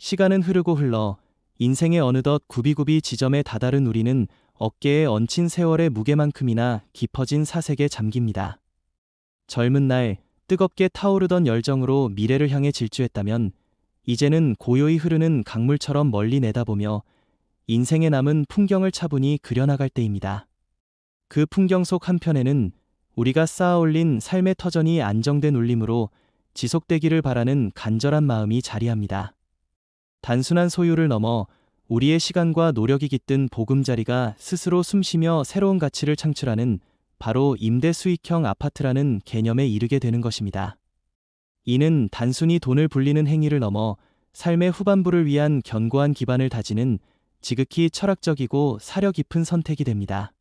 시간은 흐르고 흘러 인생의 어느덧 굽이굽이 지점에 다다른 우리는 어깨에 얹힌 세월의 무게만큼이나 깊어진 사색에 잠깁니다. 젊은 날 뜨겁게 타오르던 열정으로 미래를 향해 질주했다면 이제는 고요히 흐르는 강물처럼 멀리 내다보며 인생에 남은 풍경을 차분히 그려나갈 때입니다. 그 풍경 속 한편에는 우리가 쌓아올린 삶의 터전이 안정된 울림으로 지속되기를 바라는 간절한 마음이 자리합니다. 단순한 소유를 넘어 우리의 시간과 노력이 깃든 보금자리가 스스로 숨쉬며 새로운 가치를 창출하는 바로 임대 수익형 아파트라는 개념에 이르게 되는 것입니다. 이는 단순히 돈을 불리는 행위를 넘어 삶의 후반부를 위한 견고한 기반을 다지는 지극히 철학적이고 사려 깊은 선택이 됩니다.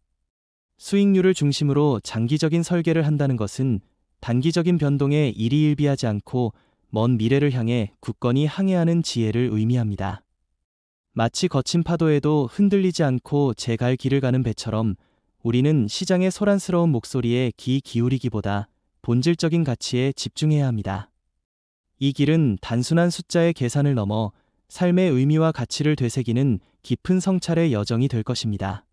수익률을 중심으로 장기적인 설계를 한다는 것은 단기적인 변동에 일희일비하지 않고 먼 미래를 향해 굳건히 항해하는 지혜를 의미합니다. 마치 거친 파도에도 흔들리지 않고 제 갈 길을 가는 배처럼 우리는 시장의 소란스러운 목소리에 귀 기울이기보다 본질적인 가치에 집중해야 합니다. 이 길은 단순한 숫자의 계산을 넘어 삶의 의미와 가치를 되새기는 깊은 성찰의 여정이 될 것입니다.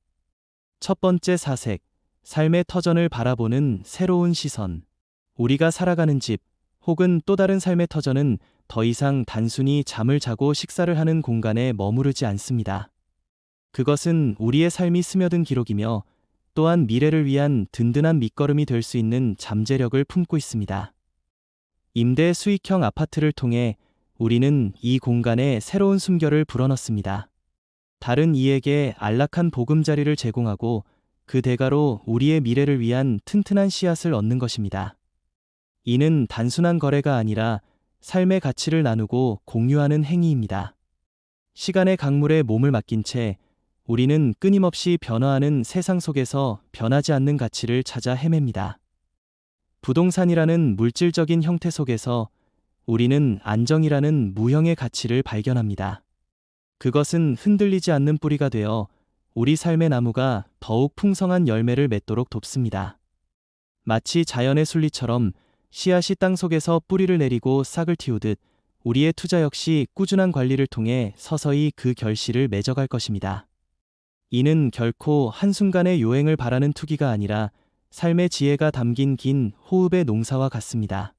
첫 번째 사색, 삶의 터전을 바라보는 새로운 시선. 우리가 살아가는 집, 혹은 또 다른 삶의 터전은 더 이상 단순히 잠을 자고 식사를 하는 공간에 머무르지 않습니다. 그것은 우리의 삶이 스며든 기록이며 또한 미래를 위한 든든한 밑거름이 될 수 있는 잠재력을 품고 있습니다. 임대 수익형 아파트를 통해 우리는 이 공간에 새로운 숨결을 불어넣습니다. 다른 이에게 안락한 보금자리를 제공하고 그 대가로 우리의 미래를 위한 튼튼한 씨앗을 얻는 것입니다. 이는 단순한 거래가 아니라 삶의 가치를 나누고 공유하는 행위입니다. 시간의 강물에 몸을 맡긴 채 우리는 끊임없이 변화하는 세상 속에서 변하지 않는 가치를 찾아 헤맵니다. 부동산이라는 물질적인 형태 속에서 우리는 안정이라는 무형의 가치를 발견합니다. 그것은 흔들리지 않는 뿌리가 되어 우리 삶의 나무가 더욱 풍성한 열매를 맺도록 돕습니다. 마치 자연의 순리처럼 씨앗이 땅속에서 뿌리를 내리고 싹을 틔우듯 우리의 투자 역시 꾸준한 관리를 통해 서서히 그 결실을 맺어갈 것입니다. 이는 결코 한순간의 요행을 바라는 투기가 아니라 삶의 지혜가 담긴 긴 호흡의 농사와 같습니다.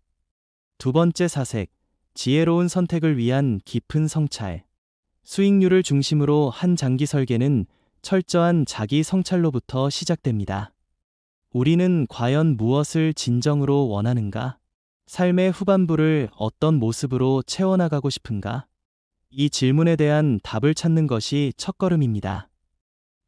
두 번째 사색, 지혜로운 선택을 위한 깊은 성찰. 수익률을 중심으로 한 장기 설계는 철저한 자기 성찰로부터 시작됩니다. 우리는 과연 무엇을 진정으로 원하는가? 삶의 후반부를 어떤 모습으로 채워나가고 싶은가? 이 질문에 대한 답을 찾는 것이 첫걸음입니다.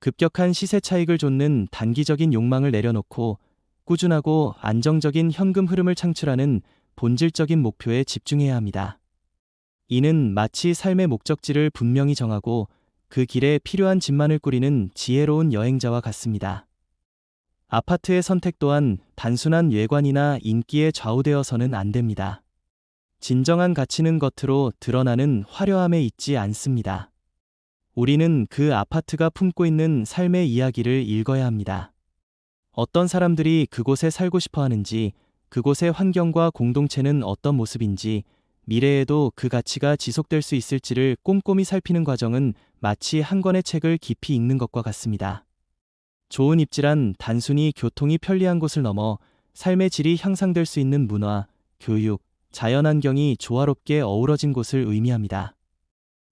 급격한 시세 차익을 좇는 단기적인 욕망을 내려놓고 꾸준하고 안정적인 현금 흐름을 창출하는 본질적인 목표에 집중해야 합니다. 이는 마치 삶의 목적지를 분명히 정하고 그 길에 필요한 집만을 꾸리는 지혜로운 여행자와 같습니다. 아파트의 선택 또한 단순한 외관이나 인기에 좌우되어서는 안 됩니다. 진정한 가치는 겉으로 드러나는 화려함에 있지 않습니다. 우리는 그 아파트가 품고 있는 삶의 이야기를 읽어야 합니다. 어떤 사람들이 그곳에 살고 싶어 하는지, 그곳의 환경과 공동체는 어떤 모습인지, 미래에도 그 가치가 지속될 수 있을지를 꼼꼼히 살피는 과정은 마치 한 권의 책을 깊이 읽는 것과 같습니다. 좋은 입지란 단순히 교통이 편리한 곳을 넘어 삶의 질이 향상될 수 있는 문화, 교육, 자연환경이 조화롭게 어우러진 곳을 의미합니다.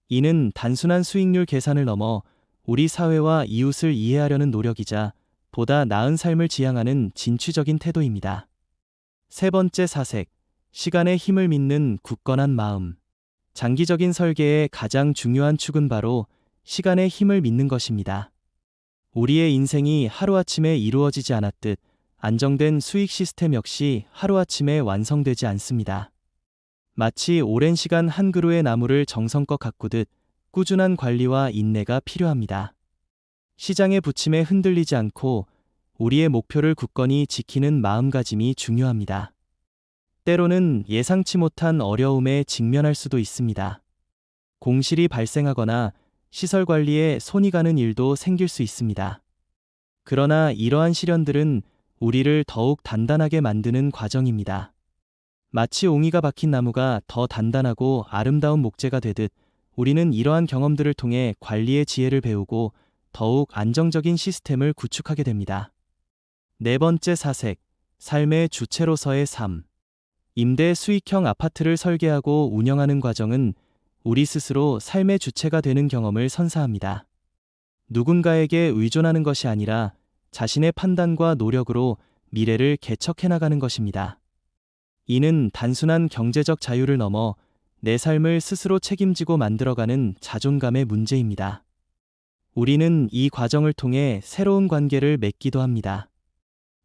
이는 단순한 수익률 계산을 넘어 우리 사회와 이웃을 이해하려는 노력이자 보다 나은 삶을 지향하는 진취적인 태도입니다. 세 번째 사색, 시간의 힘을 믿는 굳건한 마음. 장기적인 설계의 가장 중요한 축은 바로 시간의 힘을 믿는 것입니다. 우리의 인생이 하루아침에 이루어지지 않았듯 안정된 수익 시스템 역시 하루아침에 완성되지 않습니다. 마치 오랜 시간 한 그루의 나무를 정성껏 가꾸듯 꾸준한 관리와 인내가 필요합니다. 시장의 부침에 흔들리지 않고 우리의 목표를 굳건히 지키는 마음가짐이 중요합니다. 때로는 예상치 못한 어려움에 직면할 수도 있습니다. 공실이 발생하거나 시설 관리에 손이 가는 일도 생길 수 있습니다. 그러나 이러한 시련들은 우리를 더욱 단단하게 만드는 과정입니다. 마치 옹이가 박힌 나무가 더 단단하고 아름다운 목재가 되듯 우리는 이러한 경험들을 통해 관리의 지혜를 배우고 더욱 안정적인 시스템을 구축하게 됩니다. 네 번째 사색, 삶의 주체로서의 삶. 임대 수익형 아파트를 설계하고 운영하는 과정은 우리 스스로 삶의 주체가 되는 경험을 선사합니다. 누군가에게 의존하는 것이 아니라 자신의 판단과 노력으로 미래를 개척해 나가는 것입니다. 이는 단순한 경제적 자유를 넘어 내 삶을 스스로 책임지고 만들어가는 자존감의 문제입니다. 우리는 이 과정을 통해 새로운 관계를 맺기도 합니다.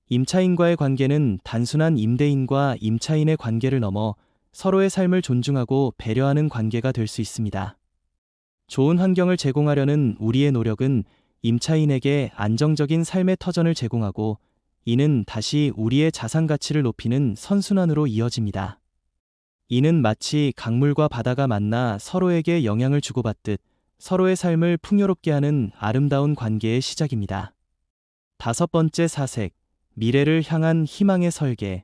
임차인과의 관계는 단순한 임대인과 임차인의 관계를 넘어 서로의 삶을 존중하고 배려하는 관계가 될 수 있습니다. 좋은 환경을 제공하려는 우리의 노력은 임차인에게 안정적인 삶의 터전을 제공하고, 이는 다시 우리의 자산 가치를 높이는 선순환으로 이어집니다. 이는 마치 강물과 바다가 만나 서로에게 영향을 주고받듯 서로의 삶을 풍요롭게 하는 아름다운 관계의 시작입니다. 다섯 번째 사색, 미래를 향한 희망의 설계.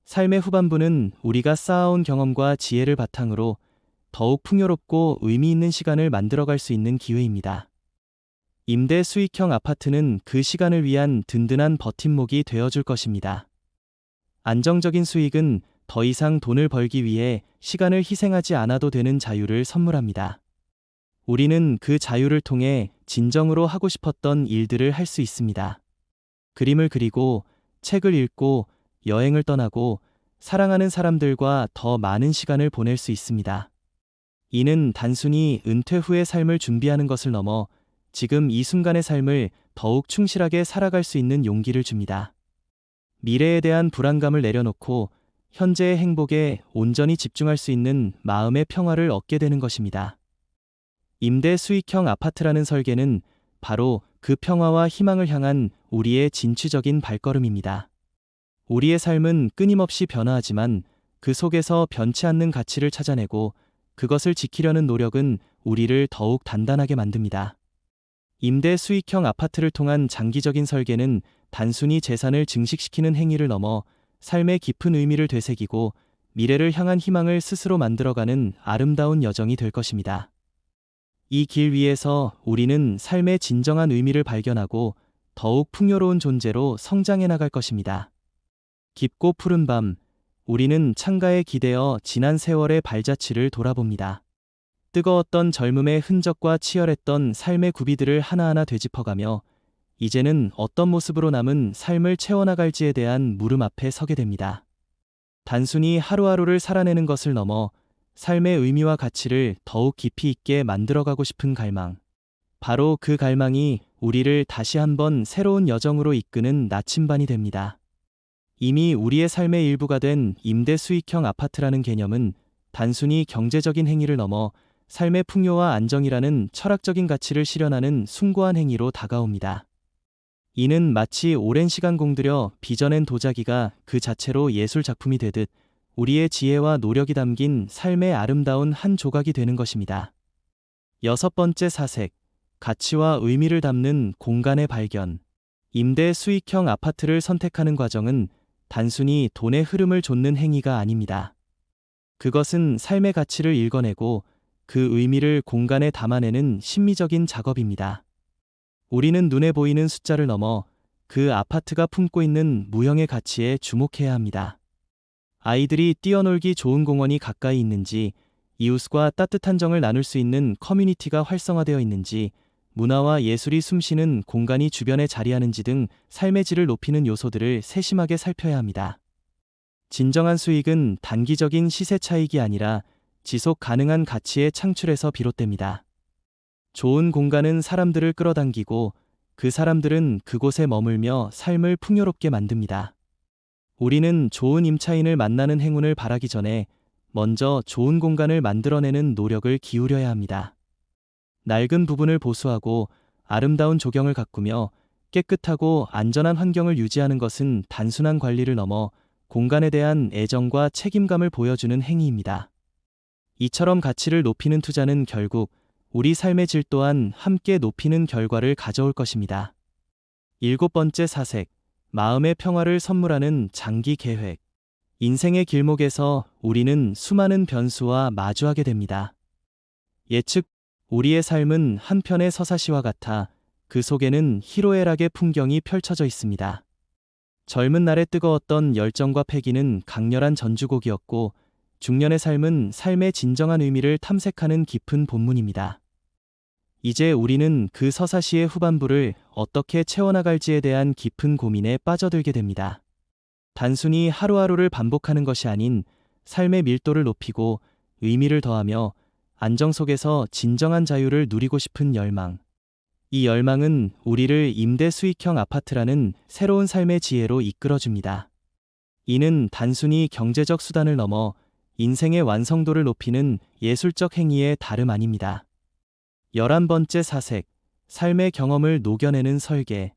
삶의 후반부는 우리가 쌓아온 경험과 지혜를 바탕으로 더욱 풍요롭고 의미 있는 시간을 만들어갈 수 있는 기회입니다. 임대 수익형 아파트는 그 시간을 위한 든든한 버팀목이 되어줄 것입니다. 안정적인 수익은 더 이상 돈을 벌기 위해 시간을 희생하지 않아도 되는 자유를 선물합니다. 우리는 그 자유를 통해 진정으로 하고 싶었던 일들을 할 수 있습니다. 그림을 그리고, 책을 읽고, 여행을 떠나고, 사랑하는 사람들과 더 많은 시간을 보낼 수 있습니다. 이는 단순히 은퇴 후의 삶을 준비하는 것을 넘어 지금 이 순간의 삶을 더욱 충실하게 살아갈 수 있는 용기를 줍니다. 미래에 대한 불안감을 내려놓고 현재의 행복에 온전히 집중할 수 있는 마음의 평화를 얻게 되는 것입니다. 임대 수익형 아파트라는 설계는 바로 그 평화와 희망을 향한 우리의 진취적인 발걸음입니다. 우리의 삶은 끊임없이 변화하지만 그 속에서 변치 않는 가치를 찾아내고 그것을 지키려는 노력은 우리를 더욱 단단하게 만듭니다. 임대 수익형 아파트를 통한 장기적인 설계는 단순히 재산을 증식시키는 행위를 넘어 삶의 깊은 의미를 되새기고 미래를 향한 희망을 스스로 만들어가는 아름다운 여정이 될 것입니다. 이 길 위에서 우리는 삶의 진정한 의미를 발견하고 더욱 풍요로운 존재로 성장해 나갈 것입니다. 깊고 푸른 밤, 우리는 창가에 기대어 지난 세월의 발자취를 돌아봅니다. 뜨거웠던 젊음의 흔적과 치열했던 삶의 구비들을 하나하나 되짚어가며 이제는 어떤 모습으로 남은 삶을 채워나갈지에 대한 물음 앞에 서게 됩니다. 단순히 하루하루를 살아내는 것을 넘어 삶의 의미와 가치를 더욱 깊이 있게 만들어가고 싶은 갈망. 바로 그 갈망이 우리를 다시 한번 새로운 여정으로 이끄는 나침반이 됩니다. 이미 우리의 삶의 일부가 된 임대 수익형 아파트라는 개념은 단순히 경제적인 행위를 넘어 삶의 풍요와 안정이라는 철학적인 가치를 실현하는 숭고한 행위로 다가옵니다. 이는 마치 오랜 시간 공들여 빚어낸 도자기가 그 자체로 예술 작품이 되듯 우리의 지혜와 노력이 담긴 삶의 아름다운 한 조각이 되는 것입니다. 여섯 번째 사색, 가치와 의미를 담는 공간의 발견. 임대 수익형 아파트를 선택하는 과정은 단순히 돈의 흐름을 좇는 행위가 아닙니다. 그것은 삶의 가치를 읽어내고 그 의미를 공간에 담아내는 심미적인 작업입니다. 우리는 눈에 보이는 숫자를 넘어 그 아파트가 품고 있는 무형의 가치에 주목해야 합니다. 아이들이 뛰어놀기 좋은 공원이 가까이 있는지, 이웃과 따뜻한 정을 나눌 수 있는 커뮤니티가 활성화되어 있는지, 문화와 예술이 숨쉬는 공간이 주변에 자리하는지 등 삶의 질을 높이는 요소들을 세심하게 살펴야 합니다. 진정한 수익은 단기적인 시세 차익이 아니라 지속 가능한 가치의 창출에서 비롯됩니다. 좋은 공간은 사람들을 끌어당기고 그 사람들은 그곳에 머물며 삶을 풍요롭게 만듭니다. 우리는 좋은 임차인을 만나는 행운을 바라기 전에 먼저 좋은 공간을 만들어내는 노력을 기울여야 합니다. 낡은 부분을 보수하고 아름다운 조경을 가꾸며 깨끗하고 안전한 환경을 유지하는 것은 단순한 관리를 넘어 공간에 대한 애정과 책임감을 보여주는 행위입니다. 이처럼 가치를 높이는 투자는 결국 우리 삶의 질 또한 함께 높이는 결과를 가져올 것입니다. 일곱 번째 사색, 마음의 평화를 선물하는 장기 계획. 인생의 길목에서 우리는 수많은 변수와 마주하게 됩니다. 예측, 우리의 삶은 한 편의 서사시와 같아 그 속에는 희로애락의 풍경이 펼쳐져 있습니다. 젊은 날의 뜨거웠던 열정과 패기는 강렬한 전주곡이었고, 중년의 삶은 삶의 진정한 의미를 탐색하는 깊은 본문입니다. 이제 우리는 그 서사시의 후반부를 어떻게 채워나갈지에 대한 깊은 고민에 빠져들게 됩니다. 단순히 하루하루를 반복하는 것이 아닌 삶의 밀도를 높이고 의미를 더하며 안정 속에서 진정한 자유를 누리고 싶은 열망. 이 열망은 우리를 임대 수익형 아파트라는 새로운 삶의 지혜로 이끌어줍니다. 이는 단순히 경제적 수단을 넘어 인생의 완성도를 높이는 예술적 행위의 다름 아닙니다. 11번째 사색, 삶의 경험을 녹여내는 설계.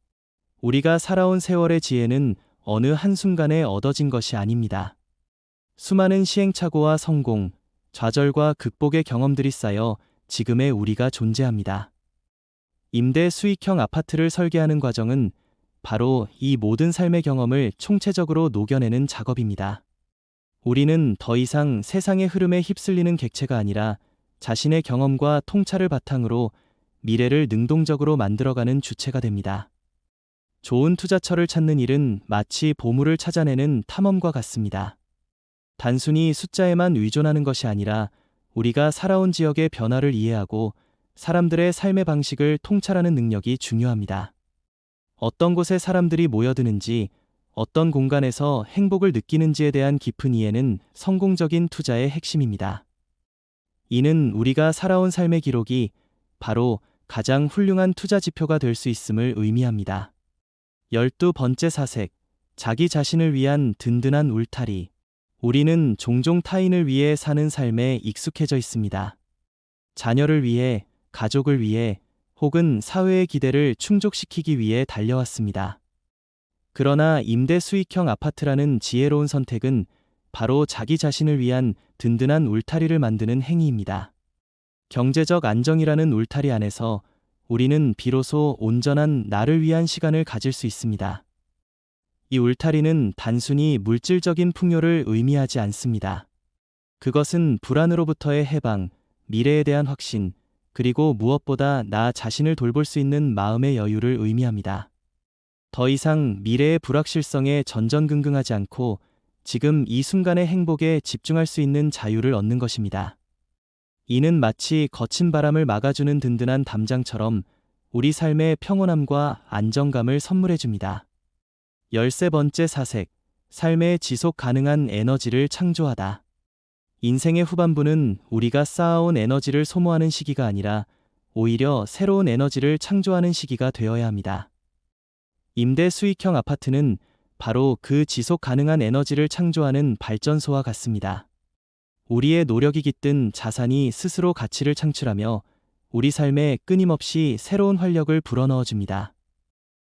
우리가 살아온 세월의 지혜는 어느 한순간에 얻어진 것이 아닙니다. 수많은 시행착오와 성공, 좌절과 극복의 경험들이 쌓여 지금의 우리가 존재합니다. 임대 수익형 아파트를 설계하는 과정은 바로 이 모든 삶의 경험을 총체적으로 녹여내는 작업입니다. 우리는 더 이상 세상의 흐름에 휩쓸리는 객체가 아니라 자신의 경험과 통찰을 바탕으로 미래를 능동적으로 만들어가는 주체가 됩니다. 좋은 투자처를 찾는 일은 마치 보물을 찾아내는 탐험과 같습니다. 단순히 숫자에만 의존하는 것이 아니라 우리가 살아온 지역의 변화를 이해하고 사람들의 삶의 방식을 통찰하는 능력이 중요합니다. 어떤 곳에 사람들이 모여드는지, 어떤 공간에서 행복을 느끼는지에 대한 깊은 이해는 성공적인 투자의 핵심입니다. 이는 우리가 살아온 삶의 기록이 바로 가장 훌륭한 투자 지표가 될 수 있음을 의미합니다. 12번째 사색, 자기 자신을 위한 든든한 울타리. 우리는 종종 타인을 위해 사는 삶에 익숙해져 있습니다. 자녀를 위해, 가족을 위해, 혹은 사회의 기대를 충족시키기 위해 달려왔습니다. 그러나 임대 수익형 아파트라는 지혜로운 선택은 바로 자기 자신을 위한 든든한 울타리를 만드는 행위입니다. 경제적 안정이라는 울타리 안에서 우리는 비로소 온전한 나를 위한 시간을 가질 수 있습니다. 이 울타리는 단순히 물질적인 풍요를 의미하지 않습니다. 그것은 불안으로부터의 해방, 미래에 대한 확신, 그리고 무엇보다 나 자신을 돌볼 수 있는 마음의 여유를 의미합니다. 더 이상 미래의 불확실성에 전전긍긍하지 않고 지금 이 순간의 행복에 집중할 수 있는 자유를 얻는 것입니다. 이는 마치 거친 바람을 막아주는 든든한 담장처럼 우리 삶의 평온함과 안정감을 선물해 줍니다. 13번째 사색, 삶의 지속 가능한 에너지를 창조하다. 인생의 후반부는 우리가 쌓아온 에너지를 소모하는 시기가 아니라 오히려 새로운 에너지를 창조하는 시기가 되어야 합니다. 임대 수익형 아파트는 바로 그 지속 가능한 에너지를 창조하는 발전소와 같습니다. 우리의 노력이 깃든 자산이 스스로 가치를 창출하며 우리 삶에 끊임없이 새로운 활력을 불어넣어 줍니다.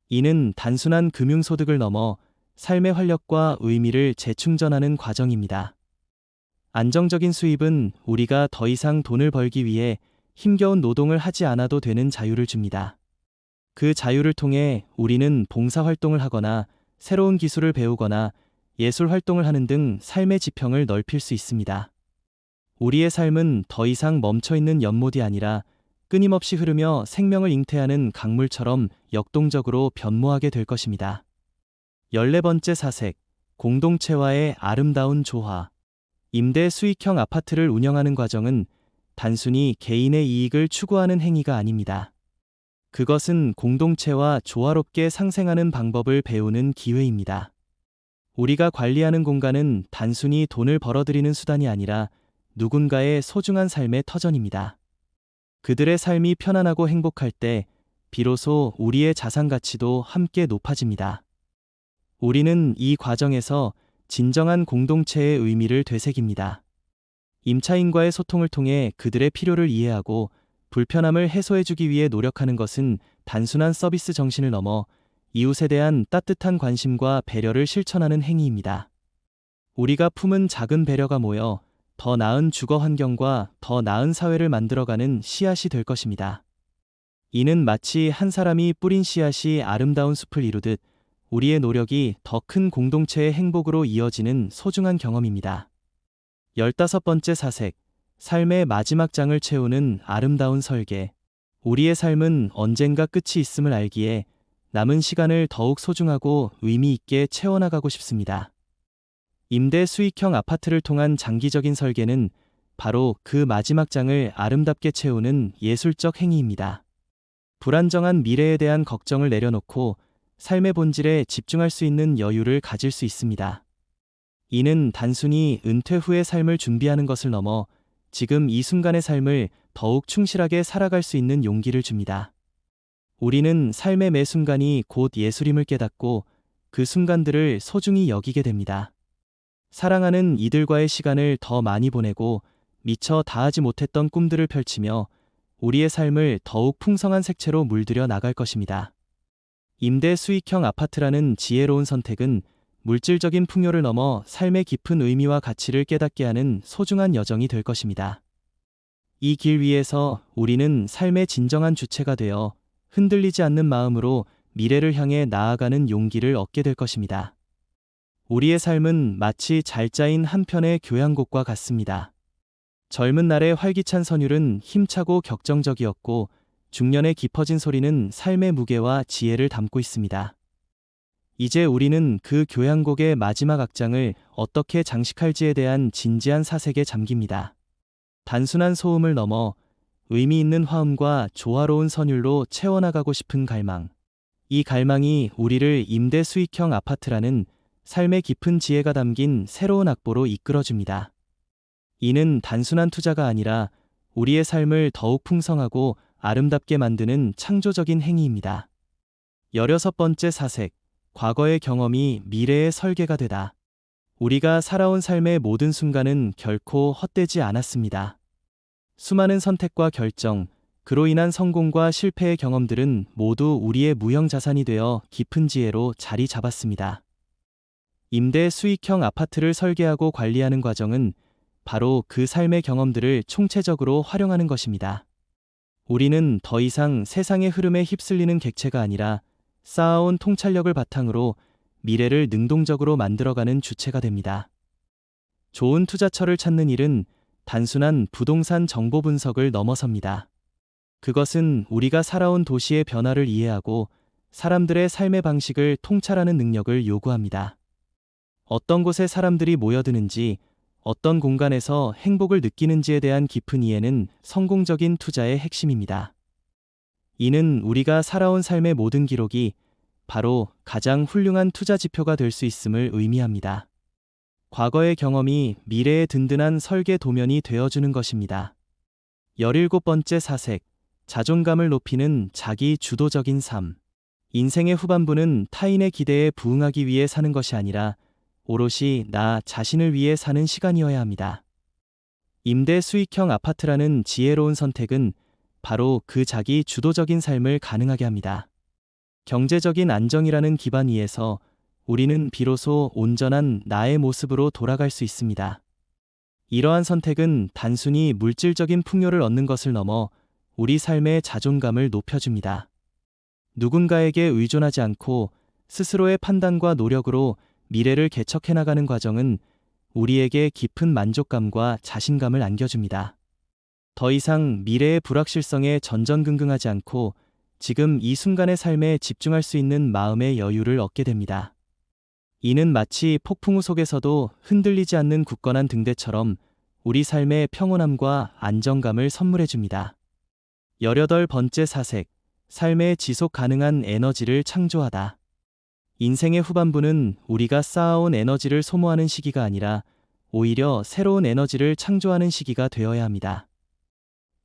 이는 단순한 금융소득을 넘어 삶의 활력과 의미를 재충전하는 과정입니다. 안정적인 수입은 우리가 더 이상 돈을 벌기 위해 힘겨운 노동을 하지 않아도 되는 자유를 줍니다. 그 자유를 통해 우리는 봉사활동을 하거나 새로운 기술을 배우거나 예술 활동을 하는 등 삶의 지평을 넓힐 수 있습니다. 우리의 삶은 더 이상 멈춰있는 연못이 아니라 끊임없이 흐르며 생명을 잉태하는 강물처럼 역동적으로 변모하게 될 것입니다. 14번째 사색, 공동체와의 아름다운 조화. 임대 수익형 아파트를 운영하는 과정은 단순히 개인의 이익을 추구하는 행위가 아닙니다. 그것은 공동체와 조화롭게 상생하는 방법을 배우는 기회입니다. 우리가 관리하는 공간은 단순히 돈을 벌어들이는 수단이 아니라 누군가의 소중한 삶의 터전입니다. 그들의 삶이 편안하고 행복할 때 비로소 우리의 자산 가치도 함께 높아집니다. 우리는 이 과정에서 진정한 공동체의 의미를 되새깁니다. 임차인과의 소통을 통해 그들의 필요를 이해하고 불편함을 해소해주기 위해 노력하는 것은 단순한 서비스 정신을 넘어 이웃에 대한 따뜻한 관심과 배려를 실천하는 행위입니다. 우리가 품은 작은 배려가 모여 더 나은 주거 환경과 더 나은 사회를 만들어가는 씨앗이 될 것입니다. 이는 마치 한 사람이 뿌린 씨앗이 아름다운 숲을 이루듯 우리의 노력이 더 큰 공동체의 행복으로 이어지는 소중한 경험입니다. 15번째 사색, 삶의 마지막 장을 채우는 아름다운 설계. 우리의 삶은 언젠가 끝이 있음을 알기에 남은 시간을 더욱 소중하고 의미 있게 채워나가고 싶습니다. 임대 수익형 아파트를 통한 장기적인 설계는 바로 그 마지막 장을 아름답게 채우는 예술적 행위입니다. 불안정한 미래에 대한 걱정을 내려놓고 삶의 본질에 집중할 수 있는 여유를 가질 수 있습니다. 이는 단순히 은퇴 후의 삶을 준비하는 것을 넘어 지금 이 순간의 삶을 더욱 충실하게 살아갈 수 있는 용기를 줍니다. 우리는 삶의 매 순간이 곧 예술임을 깨닫고 그 순간들을 소중히 여기게 됩니다. 사랑하는 이들과의 시간을 더 많이 보내고 미처 다하지 못했던 꿈들을 펼치며 우리의 삶을 더욱 풍성한 색채로 물들여 나갈 것입니다. 임대 수익형 아파트라는 지혜로운 선택은 물질적인 풍요를 넘어 삶의 깊은 의미와 가치를 깨닫게 하는 소중한 여정이 될 것입니다. 이 길 위에서 우리는 삶의 진정한 주체가 되어 흔들리지 않는 마음으로 미래를 향해 나아가는 용기를 얻게 될 것입니다. 우리의 삶은 마치 잘 짜인 한 편의 교향곡과 같습니다. 젊은 날의 활기찬 선율은 힘차고 격정적이었고 중년의 깊어진 소리는 삶의 무게와 지혜를 담고 있습니다. 이제 우리는 그 교향곡의 마지막 악장을 어떻게 장식할지에 대한 진지한 사색에 잠깁니다. 단순한 소음을 넘어 의미 있는 화음과 조화로운 선율로 채워나가고 싶은 갈망. 이 갈망이 우리를 임대 수익형 아파트라는 삶의 깊은 지혜가 담긴 새로운 악보로 이끌어줍니다. 이는 단순한 투자가 아니라 우리의 삶을 더욱 풍성하고 아름답게 만드는 창조적인 행위입니다. 16번째 사색, 과거의 경험이 미래의 설계가 되다. 우리가 살아온 삶의 모든 순간은 결코 헛되지 않았습니다. 수많은 선택과 결정, 그로 인한 성공과 실패의 경험들은 모두 우리의 무형 자산이 되어 깊은 지혜로 자리 잡았습니다. 임대 수익형 아파트를 설계하고 관리하는 과정은 바로 그 삶의 경험들을 총체적으로 활용하는 것입니다. 우리는 더 이상 세상의 흐름에 휩쓸리는 객체가 아니라 쌓아온 통찰력을 바탕으로 미래를 능동적으로 만들어가는 주체가 됩니다. 좋은 투자처를 찾는 일은 단순한 부동산 정보 분석을 넘어섭니다. 그것은 우리가 살아온 도시의 변화를 이해하고 사람들의 삶의 방식을 통찰하는 능력을 요구합니다. 어떤 곳에 사람들이 모여드는지, 어떤 공간에서 행복을 느끼는지에 대한 깊은 이해는 성공적인 투자의 핵심입니다. 이는 우리가 살아온 삶의 모든 기록이 바로 가장 훌륭한 투자 지표가 될 수 있음을 의미합니다. 과거의 경험이 미래의 든든한 설계 도면이 되어주는 것입니다. 17번째 사색, 자존감을 높이는 자기 주도적인 삶. 인생의 후반부는 타인의 기대에 부응하기 위해 사는 것이 아니라 오롯이 나 자신을 위해 사는 시간이어야 합니다. 임대 수익형 아파트라는 지혜로운 선택은 바로 그 자기 주도적인 삶을 가능하게 합니다. 경제적인 안정이라는 기반 위에서 우리는 비로소 온전한 나의 모습으로 돌아갈 수 있습니다. 이러한 선택은 단순히 물질적인 풍요를 얻는 것을 넘어 우리 삶의 자존감을 높여줍니다. 누군가에게 의존하지 않고 스스로의 판단과 노력으로 미래를 개척해 나가는 과정은 우리에게 깊은 만족감과 자신감을 안겨줍니다. 더 이상 미래의 불확실성에 전전긍긍하지 않고 지금 이 순간의 삶에 집중할 수 있는 마음의 여유를 얻게 됩니다. 이는 마치 폭풍우 속에서도 흔들리지 않는 굳건한 등대처럼 우리 삶의 평온함과 안정감을 선물해 줍니다. 18번째 사색, 삶의 지속 가능한 에너지를 창조하다. 인생의 후반부는 우리가 쌓아온 에너지를 소모하는 시기가 아니라 오히려 새로운 에너지를 창조하는 시기가 되어야 합니다.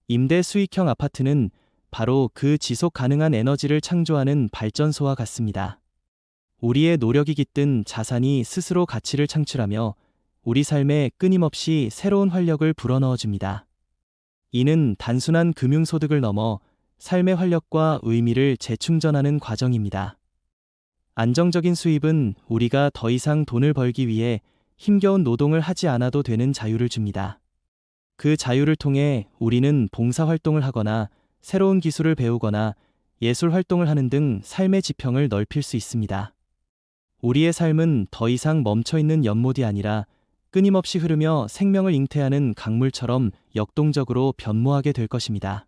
임대 수익형 아파트는 바로 그 지속 가능한 에너지를 창조하는 발전소와 같습니다. 우리의 노력이 깃든 자산이 스스로 가치를 창출하며 우리 삶에 끊임없이 새로운 활력을 불어넣어 줍니다. 이는 단순한 금융소득을 넘어 삶의 활력과 의미를 재충전하는 과정입니다. 안정적인 수입은 우리가 더 이상 돈을 벌기 위해 힘겨운 노동을 하지 않아도 되는 자유를 줍니다. 그 자유를 통해 우리는 봉사활동을 하거나 새로운 기술을 배우거나 예술 활동을 하는 등 삶의 지평을 넓힐 수 있습니다. 우리의 삶은 더 이상 멈춰있는 연못이 아니라 끊임없이 흐르며 생명을 잉태하는 강물처럼 역동적으로 변모하게 될 것입니다.